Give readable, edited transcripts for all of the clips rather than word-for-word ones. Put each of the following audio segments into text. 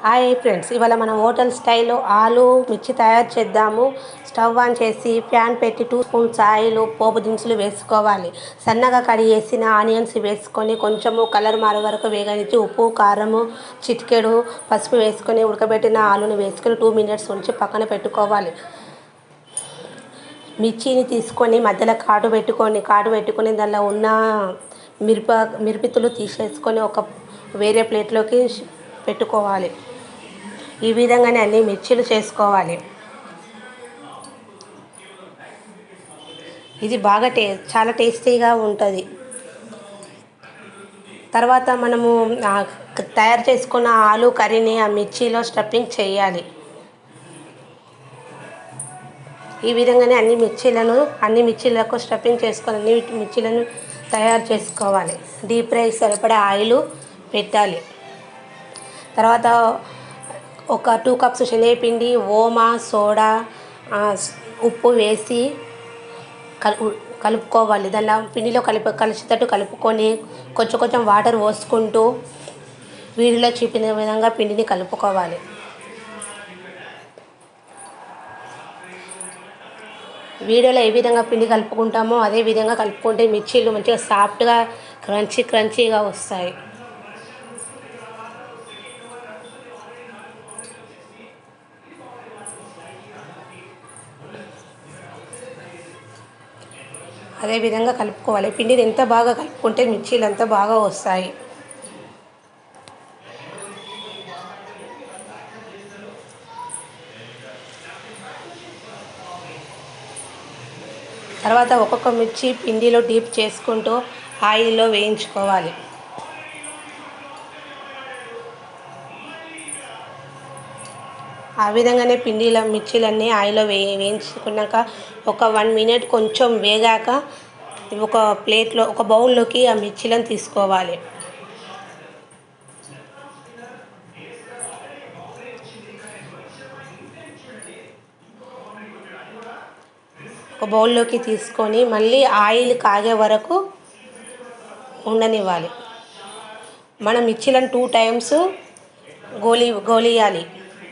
Hi friends, ఇవాళ మనం hotel స్టైల్లో ఆలు మిర్చి తయారు చేద్దాము. స్టవ్ ఆన్ చేసి ప్యాన్ పెట్టి 2 స్పూన్స్ ఆయిల్, పోపు దినుసులు వేసుకోవాలి. సన్నగా కడిగేసిన ఆనియన్స్ వేసుకొని కొంచెము కలర్ మారే వరకు వేగనిచ్చి ఉప్పు, కారము, చిటికెడు పసుపు వేసుకొని ఉడకబెట్టిన ఆలుని వేసుకొని 2 మినిట్స్ ఉంచి పక్కన పెట్టుకోవాలి. మిర్చిని తీసుకొని మధ్యలో కాటు పెట్టుకొని దానిలో ఉన్న మిరపతులు తీసేసుకొని ఒక వేరే ప్లేట్లోకి పెట్టుకోవాలి. ఈ విధంగానే అన్ని మిర్చీలు చేసుకోవాలి. ఇది బాగా చాలా టేస్టీగా ఉంటుంది. తర్వాత మనము తయారు చేసుకున్న ఆలు కర్రీని ఆ మిర్చిలో స్టఫింగ్ చేయాలి. ఈ విధంగానే అన్ని మిర్చీలకు స్టఫింగ్ చేసుకొని అన్ని మిర్చీలను తయారు చేసుకోవాలి. డీప్ ఫ్రై సరిపడా ఆయిల్ పెట్టాలి. తర్వాత ఒక 2 కప్స్ శనగపిండి, ఓమా, సోడా, ఉప్పు వేసి కలుపుకోవాలి. దానిలో పిండిలో కలిసేటట్టు కలుపుకొని కొంచెం వాటర్ పోసుకుంటూ వీడియోలో చూపిన విధంగా పిండిని కలుపుకోవాలి. వీడియోలో ఏ విధంగా పిండి కలుపుకుంటామో అదే విధంగా కలుపుకుంటే మిర్చీలు మంచిగా సాఫ్ట్గా క్రంచీగా వస్తాయి. అదే విధంగా కలుపుకోవాలి. పిండిని ఎంత బాగా కలుపుకుంటే మిర్చీలు అంత బాగా వస్తాయి. తర్వాత ఒక్కొక్క మిర్చి పిండిలో డీప్ చేసుకుంటూ ఆయిల్లో వేయించుకోవాలి. ఆ విధంగానే మిర్చీలన్నీ ఆయిల్లో వేయించుకున్నాక ఒక 1 మినిట్ కొంచెం వేగాక ఒక బౌల్లోకి ఆ మిర్చీలను తీసుకోవాలి. ఒక బౌల్లోకి తీసుకొని మళ్ళీ ఆయిల్ కాగే వరకు ఉండనివ్వాలి. మనం మిర్చీలను 2 టైమ్స్ గోలియాలి.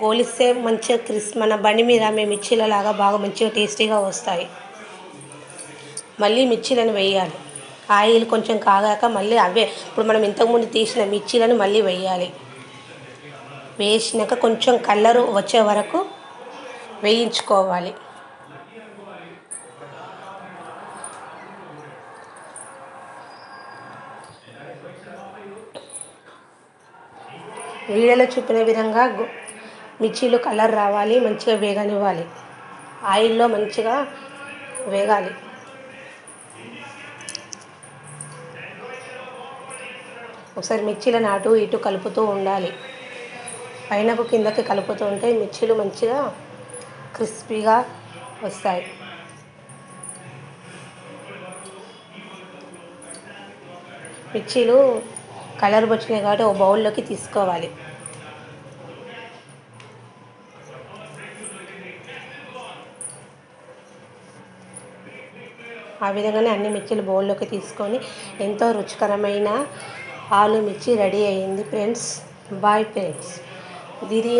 గోలిస్తే మంచిగా మన బండి మీద మిర్చీలలాగా బాగా మంచిగా టేస్టీగా వస్తాయి. మళ్ళీ మిర్చీలను వేయాలి. ఆయిల్ కొంచెం కాగాక మళ్ళీ ఇప్పుడు మనం ఇంతకుముందు తీసిన మిర్చీలను మళ్ళీ వేయాలి. వేసినాక కొంచెం కలరు వచ్చే వరకు వేయించుకోవాలి. వీడియోలో చూపిన విధంగా మిర్చీలు కలర్ రావాలి, మంచిగా వేగనివ్వాలి. ఆయిల్లో మంచిగా వేగాలి. ఒకసారి మిర్చీలను అటు ఇటు కలుపుతూ ఉండాలి. పైనకు కిందకి కలుపుతూ ఉంటే మిర్చీలు మంచిగా క్రిస్పీగా వస్తాయి. మిర్చీలు కలర్ వచ్చినాయి కాబట్టి ఒక బౌల్లోకి తీసుకోవాలి. ఆ విధంగానే అన్ని మిర్చీలు బౌల్లోకి తీసుకొని ఎంతో రుచికరమైన ఆలు మిర్చి రెడీ అయ్యింది ఫ్రెండ్స్. Bye friends. ఇది